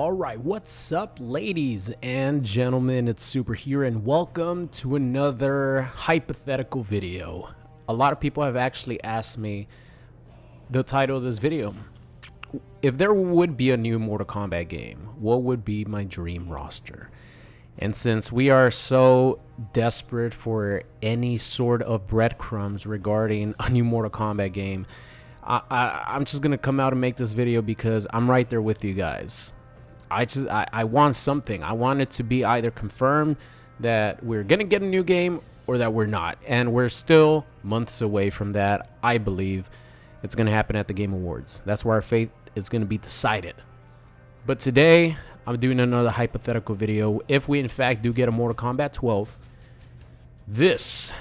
Alright, what's up ladies and gentlemen, it's Super here and welcome to another hypothetical video. A lot of people have actually asked me the title of this video. If there would be a new Mortal Kombat game, what would be my dream roster? And since we are so desperate for any sort of breadcrumbs regarding a new Mortal Kombat game, I'm just gonna come out and make this video because I'm right there with you guys. I want something. I want it to be either confirmed that we're gonna get a new game or that we're not, and we're still months away from that. I believe it's gonna happen at the Game Awards. That's where our fate is gonna be decided. But today I'm doing another hypothetical video. If we in fact do get a Mortal Kombat 12, this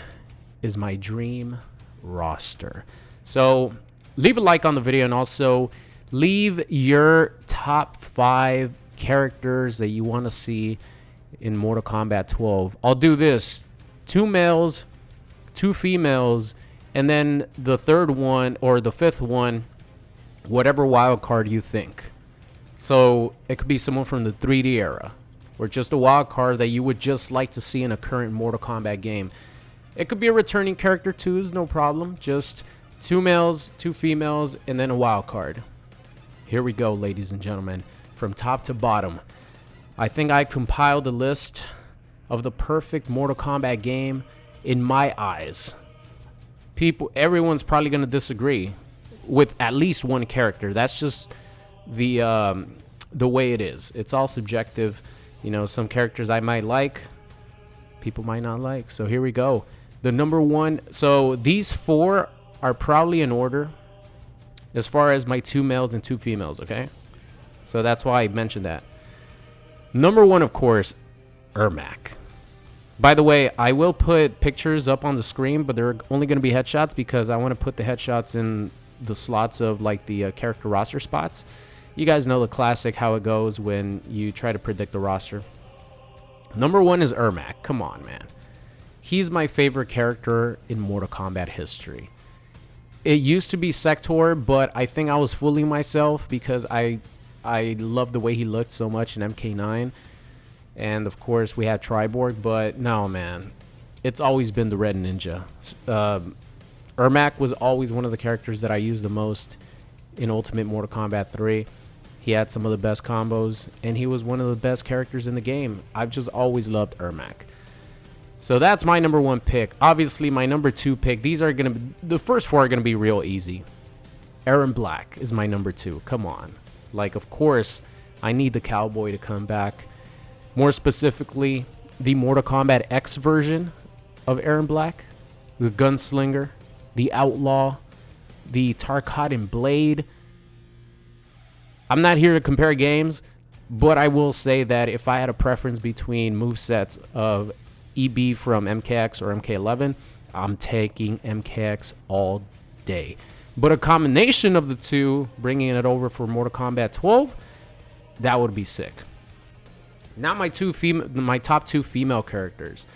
is my dream roster. So leave a like on the video and also leave your top 5 characters that you want to see in Mortal Kombat 12. I'll do this: 2 males, 2 females, and then the third one or the 5th one, whatever wild card you think. So it could be someone from the 3D era or just a wild card that you would just like to see in a current Mortal Kombat game. It could be a returning character too, is no problem. Just 2 males, 2 females, and then a wild card. Here we go, ladies and gentlemen, from top to bottom. I think I compiled a list of the perfect Mortal Kombat game in my eyes. Everyone's probably going to disagree with at least one character. That's just the way it is. It's all subjective. You know, some characters I might like, people might not like. So here we go. The number 1. So these 4 are probably in order as far as my 2 males and 2 females, okay? So that's why I mentioned that. Number 1, of course, Ermac. By the way, I will put pictures up on the screen, but they're only going to be headshots because I want to put the headshots in the slots of like the character roster spots. You guys know the classic how it goes when you try to predict the roster. Number 1 is Ermac. Come on, man. He's my favorite character in Mortal Kombat history. It used to be Sector, but I think I was fooling myself because I love the way he looked so much in MK9. And of course we had Triborg, but no, man, it's always been the Red Ninja. Ermac was always one of the characters that I used the most in Ultimate Mortal Kombat 3. He had some of the best combos, and he was one of the best characters in the game. I've just always loved Ermac. So that's my number 1 pick. Obviously, my number 2 pick, these are going to be, the first 4 are going to be real easy. Erron Black is my number 2. Come on. Like, of course, I need the cowboy to come back. More specifically, the Mortal Kombat X version of Erron Black. The Gunslinger, the Outlaw, the Tarkatan Blade. I'm not here to compare games, but I will say that if I had a preference between movesets of EB from MKX or MK11, I'm taking MKX all day. But a combination of the two, bringing it over for Mortal Kombat 12, that would be sick. Now my top 2 female characters.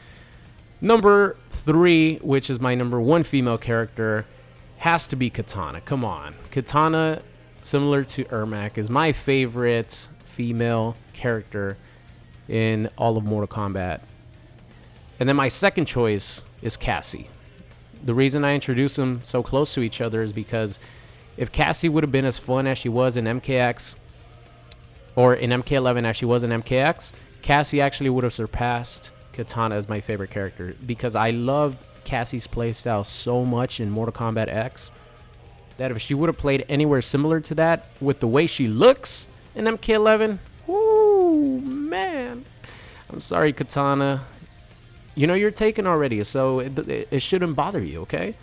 Number 3, which is my number 1 female character, has to be Kitana. Come on. Kitana, similar to Ermac, is my favorite female character in all of Mortal Kombat. And then my second choice is Cassie. The reason I introduced them so close to each other is because if Cassie would have been as fun as she was in MKX, or in MK11 as she was in MKX, Cassie actually would have surpassed Kitana as my favorite character, because I loved Cassie's playstyle so much in Mortal Kombat X that if she would have played anywhere similar to that with the way she looks in MK11, whoo, man. I'm sorry, Kitana. You know you're taken already, so it shouldn't bother you, okay?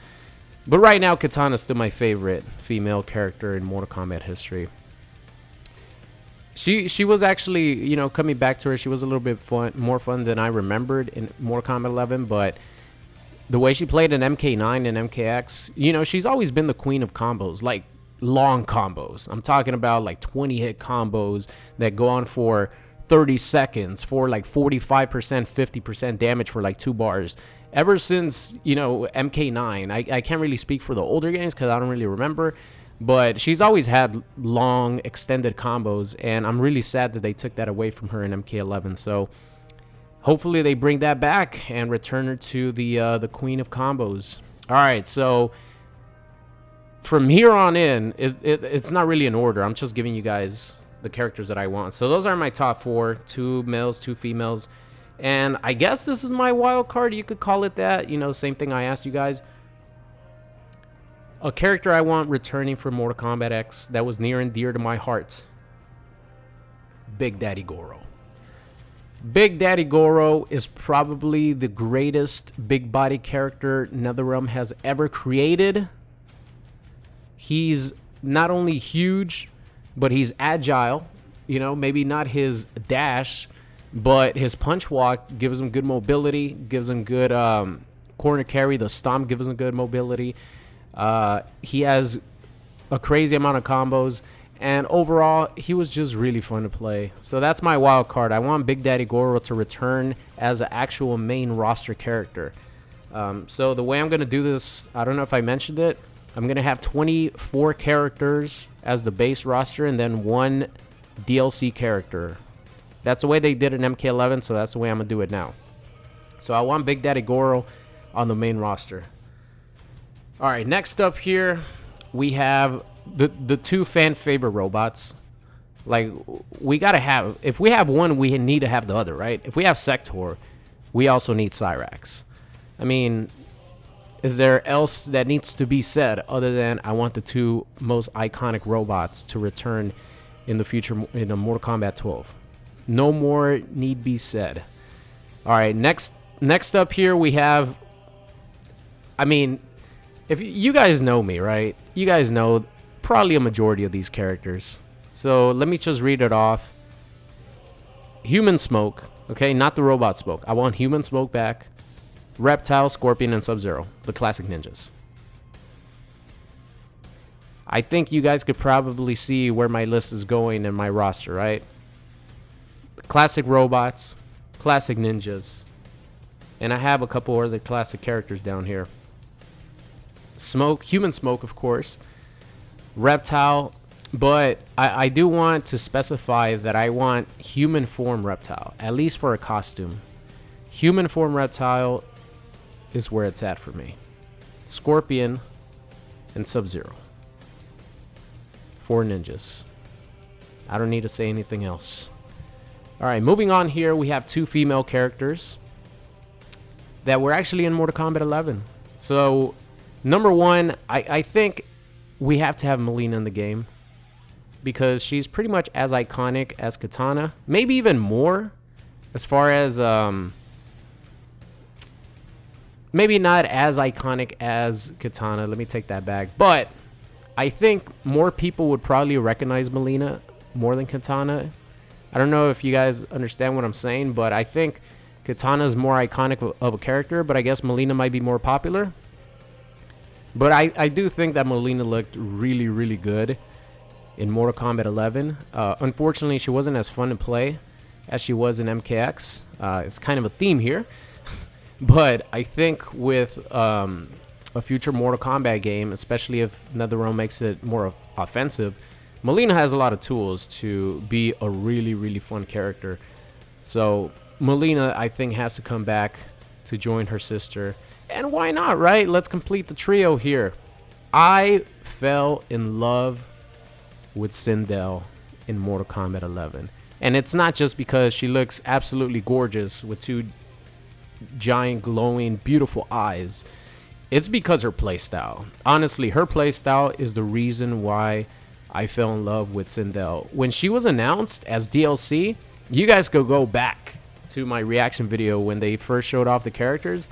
But right now, Kitana's still my favorite female character in Mortal Kombat history. She was actually, you know, coming back to her, she was a little bit more fun than I remembered in Mortal Kombat 11, but the way she played in MK9 and MKX, you know, she's always been the queen of combos, like long combos. I'm talking about like 20-hit combos that go on for 30 seconds for like 45%, 50% damage for like 2 bars. Ever since, you know, MK9, I can't really speak for the older games because I don't really remember, But she's always had long, extended combos, and I'm really sad that they took that away from her in MK11. So hopefully they bring that back and return her to the queen of combos. All right, so from here on in, it's not really an order. I'm just giving you guys the characters that I want. So those are my top 4, 2 males, 2 females. And I guess this is my wild card. You could call it that. You know, same thing I asked you guys. A character I want returning from Mortal Kombat X that was near and dear to my heart. Big Daddy Goro. Big Daddy Goro is probably the greatest big body character NetherRealm has ever created. He's not only huge, but he's agile. You know, maybe not his dash, but his punch walk gives him good mobility, gives him good corner carry. The stomp gives him good mobility. He has a crazy amount of combos, and overall he was just really fun to play. So that's my wild card. I want Big Daddy Goro to return as an actual main roster character. So the way I'm gonna do this, I don't know if I mentioned it, I'm gonna have 24 characters as the base roster and then 1 DLC character. That's the way they did in MK11, so that's the way I'm gonna do it now. So I want Big Daddy Goro on the main roster. All right, next up here, we have the 2 fan favorite robots. Like, we gotta have, if we have one, we need to have the other, right? If we have Sector, we also need Cyrax. I mean, is there else that needs to be said other than I want the 2 most iconic robots to return in the future in a Mortal Kombat 12? No more need be said. All right, next up here we have, I mean, if you guys know me, right? You guys know probably a majority of these characters. So let me just read it off. Human Smoke, okay, not the robot Smoke. I want Human Smoke back. Reptile, Scorpion, and Sub-Zero, the classic ninjas. I think you guys could probably see where my list is going in my roster, right? Classic robots, classic ninjas, and I have a couple other classic characters down here. Smoke, Human Smoke, of course. Reptile, but I do want to specify that I want human form Reptile, at least for a costume. Human form Reptile is where it's at for me. Scorpion and Sub-Zero. 4 ninjas. I don't need to say anything else. All right, moving on here, we have 2 female characters that were actually in Mortal Kombat 11. So, number 1, I think we have to have Molina in the game because she's pretty much as iconic as Katana, maybe even more as far as maybe not as iconic as Katana. Let me take that back. But I think more people would probably recognize Molina more than Katana. I don't know if you guys understand what I'm saying, but I think Katana is more iconic of a character, but I guess Molina might be more popular. But I do think that Molina looked really, really good in Mortal Kombat 11. Unfortunately, she wasn't as fun to play as she was in MKX. It's kind of a theme here. But I think with a future Mortal Kombat game, especially if NetherRealm makes it more offensive, Molina has a lot of tools to be a really, really fun character. So Molina, I think, has to come back to join her sister. And why not, right? Let's complete the trio here. I fell in love with Sindel in Mortal Kombat 11. And it's not just because she looks absolutely gorgeous with 2 giant, glowing, beautiful eyes. It's because her playstyle. Honestly, her playstyle is the reason why I fell in love with Sindel. When she was announced as DLC, you guys could go back to my reaction video when they first showed off the characters.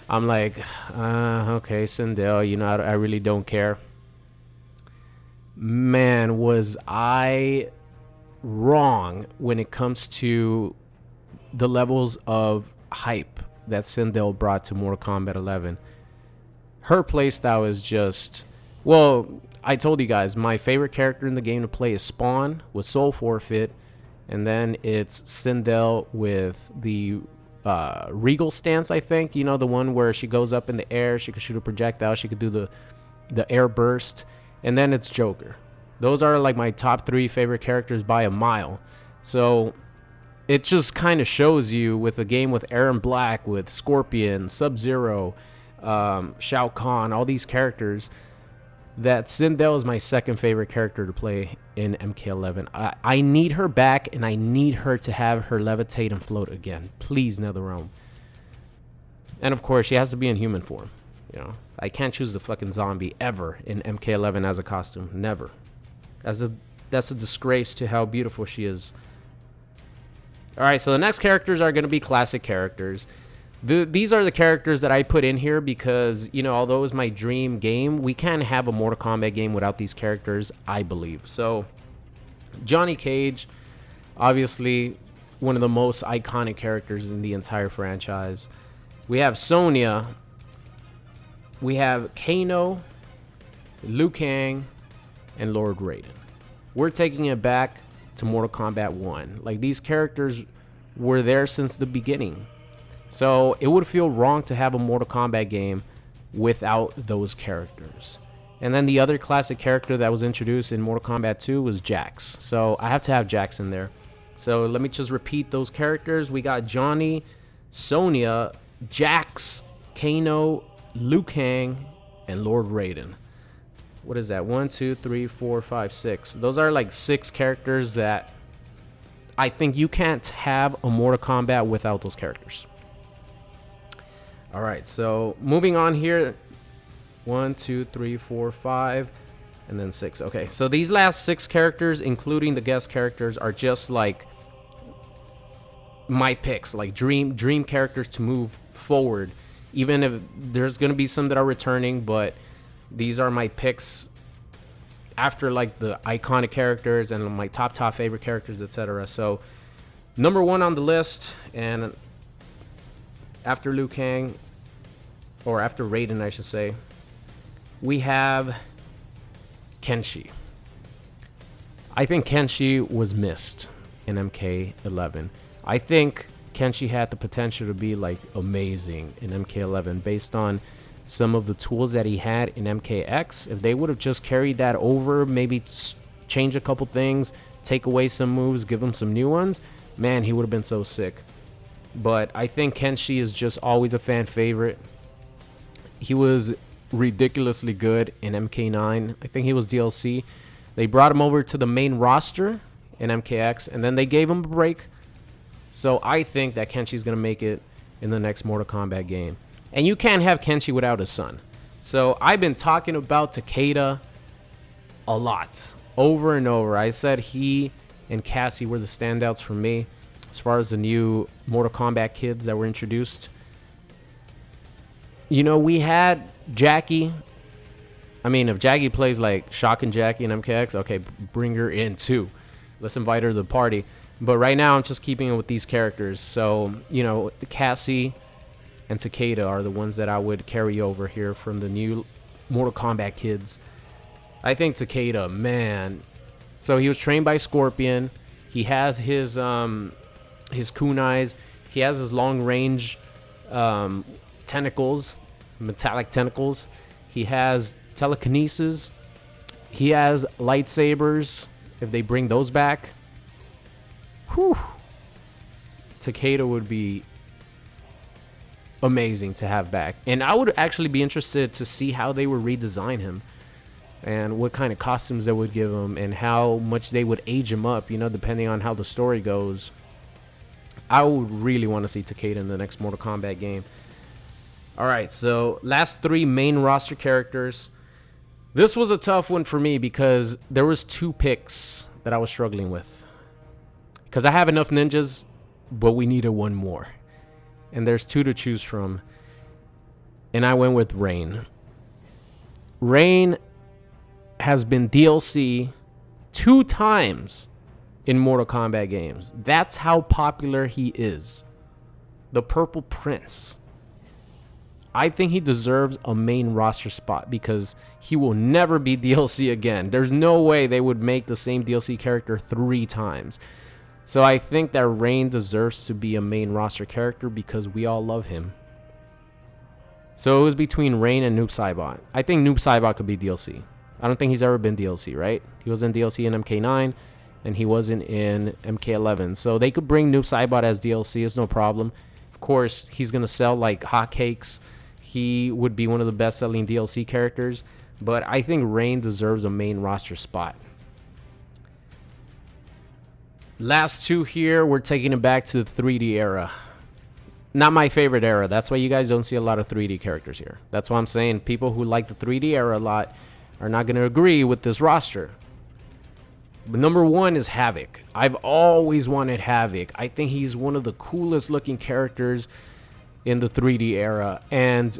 I'm like, okay, Sindel, you know, I really don't care. Man, was I wrong when it comes to the levels of hype that Sindel brought to Mortal Kombat 11. Her playstyle is just, well, I told you guys, my favorite character in the game to play is Spawn with Soul Forfeit, and then it's Sindel with the Regal stance, I think. You know, the one where she goes up in the air, she could shoot a projectile, she could do the air burst, and then it's Joker. Those are like my top 3 favorite characters by a mile. So it just kind of shows you with a game with Aaron Black, with Scorpion, Sub-Zero, Shao Kahn, all these characters, that Sindel is my second favorite character to play in MK11. I need her back, and I need her to have her levitate and float again. Please, NetherRealm. And of course, she has to be in human form. You know, I can't choose the fucking zombie ever in MK11 as a costume. Never. That's a disgrace to how beautiful she is. All right, so the next characters are going to be classic characters. These are the characters that I put in here because, you know, although it was my dream game, we can't have a Mortal Kombat game without these characters, I believe. So, Johnny Cage, obviously one of the most iconic characters in the entire franchise. We have Sonya. We have Kano, Liu Kang, and Lord Raiden. We're taking it back to Mortal Kombat 1. Like, these characters were there since the beginning. So it would feel wrong to have a Mortal Kombat game without those characters. And then the other classic character that was introduced in Mortal Kombat 2 was Jax. So I have to have Jax in there. So let me just repeat those characters. We got Johnny, Sonya, Jax, Kano, Liu Kang, and Lord Raiden. What is that? 1, 2, 3, 4, 5, 6. Those are like 6 characters that I think you can't have a Mortal Kombat without those characters. All right, so moving on here. 1, 2, 3, 4, 5, and then 6. Okay, so these last 6 characters, including the guest characters, are just like my picks, like dream characters to move forward. Even if there's gonna be some that are returning, but these are my picks after like the iconic characters and my top favorite characters, etc. So number 1 on the list, and after Liu Kang, or after Raiden, I should say, we have Kenshi. I think Kenshi was missed in MK11. I think Kenshi had the potential to be like amazing in MK11 based on some of the tools that he had in MKX. If they would have just carried that over, maybe change a couple things, take away some moves, give him some new ones, man, he would have been so sick. But I think Kenshi is just always a fan favorite. He was ridiculously good in MK9. I think he was DLC. They brought him over to the main roster in MKX, and then they gave him a break. So I think that Kenshi's going to make it in the next Mortal Kombat game. And you can't have Kenshi without his son. So I've been talking about Takeda a lot, over and over. I said he and Cassie were the standouts for me as far as the new Mortal Kombat kids that were introduced. You know, we had Jackie. I mean, if Jackie plays like Shockin' Jackie in MKX, okay, bring her in too. Let's invite her to the party. But right now, I'm just keeping it with these characters. So, you know, Cassie and Takeda are the ones that I would carry over here from the new Mortal Kombat kids. I think Takeda, man. So he was trained by Scorpion. He has his kunais. He has his long range tentacles, metallic tentacles. He has telekinesis. He has lightsabers. If they bring those back, whew, Takeda would be amazing to have back. And I would actually be interested to see how they would redesign him and what kind of costumes they would give him and how much they would age him up, you know, depending on how the story goes. I would really want to see Takeda in the next Mortal Kombat game. All right, so last 3 main roster characters. This was a tough one for me because there was 2 picks that I was struggling with. Because I have enough ninjas, but we needed 1 more. And there's 2 to choose from. And I went with Rain. Rain has been DLC 2 times in Mortal Kombat games. That's how popular he is. The Purple Prince. I think he deserves a main roster spot because he will never be DLC again. There's no way they would make the same DLC character 3 times. So I think that Rain deserves to be a main roster character because we all love him. So it was between Rain and Noob Saibot. I think Noob Saibot could be DLC. I don't think he's ever been DLC, right? He was in DLC in MK9, and he wasn't in MK11. So they could bring Noob Saibot as DLC. It's no problem. Of course, he's going to sell like hotcakes. He would be one of the best-selling DLC characters. But I think Rain deserves a main roster spot. Last two here, we're taking it back to the 3D era. Not my favorite era. That's why you guys don't see a lot of 3D characters here. That's why I'm saying people who like the 3D era a lot are not going to agree with this roster. But number one is Havoc. I've always wanted Havoc. I think he's one of the coolest looking characters in the 3D era. And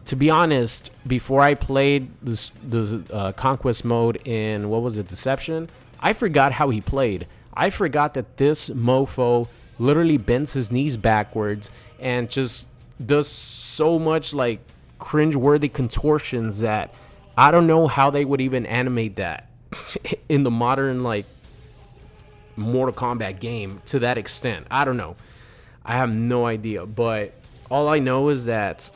to be honest, before I played the Conquest mode in, what was it, Deception, I forgot how he played. I forgot that this mofo literally bends his knees backwards and just does so much like cringe-worthy contortions that I don't know how they would even animate that in the modern like Mortal Kombat game to that extent. I don't know. I have no idea. But all I know is that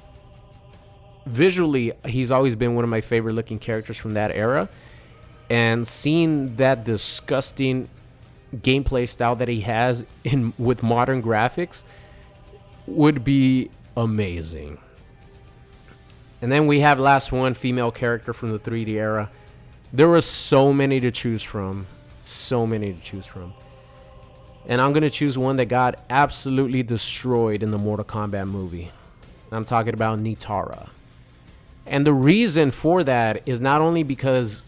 visually, he's always been one of my favorite looking characters from that era. And seeing that disgusting gameplay style that he has with modern graphics would be amazing. And then we have last one, female character from the 3D era. There were so many to choose from. So many to choose from. And I'm going to choose one that got absolutely destroyed in the Mortal Kombat movie. I'm talking about Nitara. And the reason for that is not only because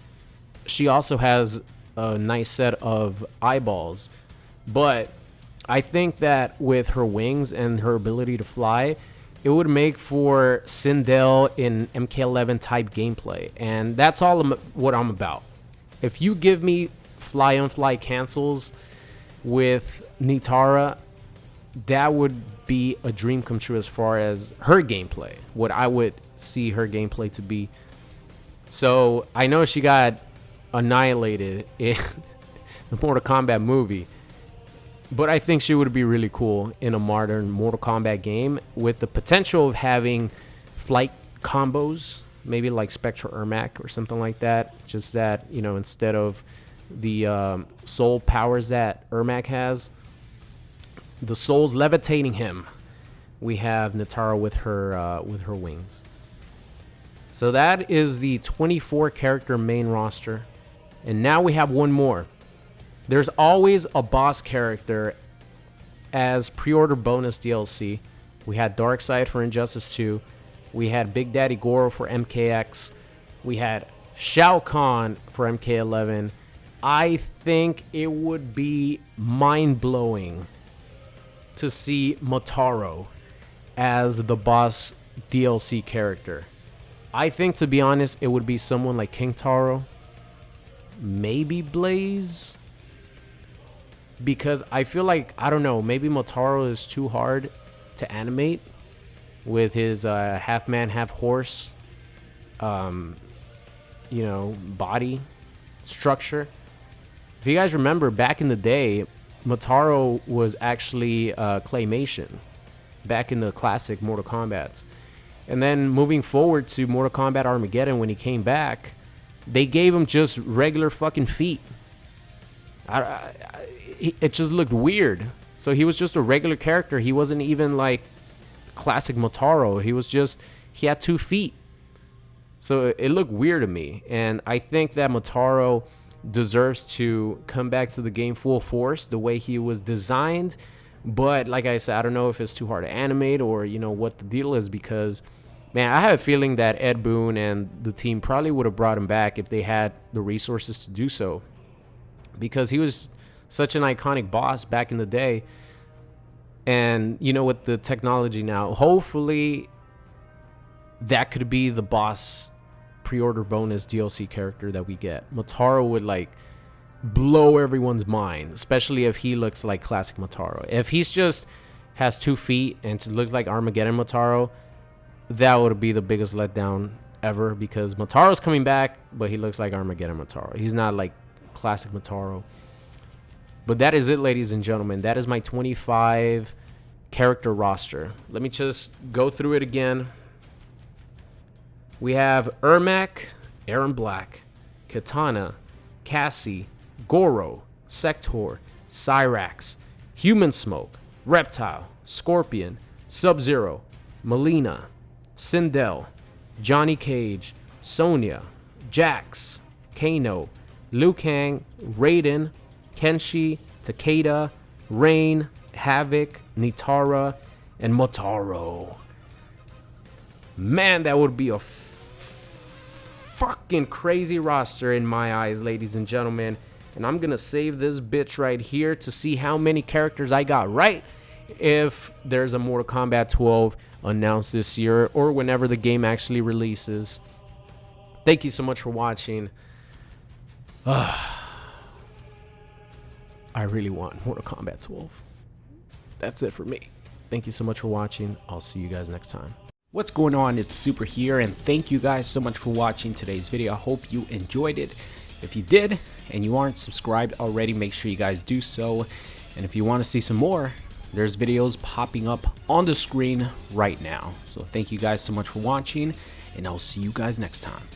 she also has a nice set of eyeballs, but I think that with her wings and her ability to fly, it would make for Sindel in MK11 type gameplay. And that's all what I'm about. If you give me fly on fly cancels with Nitara, that would be a dream come true as far as her gameplay, what I would see her gameplay to be. So I know she got annihilated in the Mortal Kombat movie, but I think she would be really cool in a modern Mortal Kombat game with the potential of having flight combos, maybe like Spectre Ermac or something like that. Just that, you know, instead of the soul powers that Ermac has, the soul's levitating him, we have Nitara with her wings. So that is the 24 character main roster. And now we have one more. There's always a boss character as pre-order bonus DLC. We had Darkseid for Injustice 2. We had Big Daddy Goro for MKX. We had Shao Kahn for MK11. I think it would be mind-blowing to see Motaro as the boss DLC character. I think, to be honest, it would be someone like King Taro, maybe Blaze, because I feel like, I don't know, maybe Motaro is too hard to animate with his half man, half horse, you know, body structure. If you guys remember, back in the day, Motaro was actually claymation back in the classic Mortal Kombat. And then moving forward to Mortal Kombat Armageddon, when he came back, they gave him just regular fucking feet. It just looked weird. So he was just a regular character. He wasn't even like classic Motaro. He had 2 feet. So it looked weird to me. And I think that Motaro deserves to come back to the game full force the way he was designed. But like I said, I don't know if it's too hard to animate or, you know, what the deal is, because, man, I have a feeling that Ed Boon and the team probably would have brought him back if they had the resources to do so, because he was such an iconic boss back in the day. And, you know, with the technology now, hopefully that could be the boss pre-order bonus DLC character that we get. Motaro would, like, blow everyone's mind, especially if he looks like classic Motaro. If he's just has 2 feet and looks like Armageddon Motaro, that would be the biggest letdown ever, because Motaro's coming back, but he looks like Armageddon Motaro. He's not like classic Motaro. But that is it, ladies and gentlemen. That is my 25 character roster. Let me just go through it again. We have Ermac, Aaron Black. Katana, Cassie, Goro, Sector, Cyrax, Human Smoke, Reptile, Scorpion, Sub-Zero, Molina, Sindel, Johnny Cage, Sonya, Jax, Kano, Liu Kang, Raiden, Kenshi, Takeda, Rain, Havoc, Nitara, and Motaro. Man, that would be a fucking crazy roster in my eyes, ladies and gentlemen. And I'm gonna save this bitch right here to see how many characters I got right if there's a Mortal Kombat 12 announced this year or whenever the game actually releases. Thank you so much for watching. I really want Mortal Kombat 12. That's it for me. Thank you so much for watching. I'll see you guys next time. What's going on? It's Super here, and thank you guys so much for watching today's video. I hope you enjoyed it. If you did and you aren't subscribed already, make sure you guys do so. And if you want to see some more, there's videos popping up on the screen right now. So thank you guys so much for watching, and I'll see you guys next time.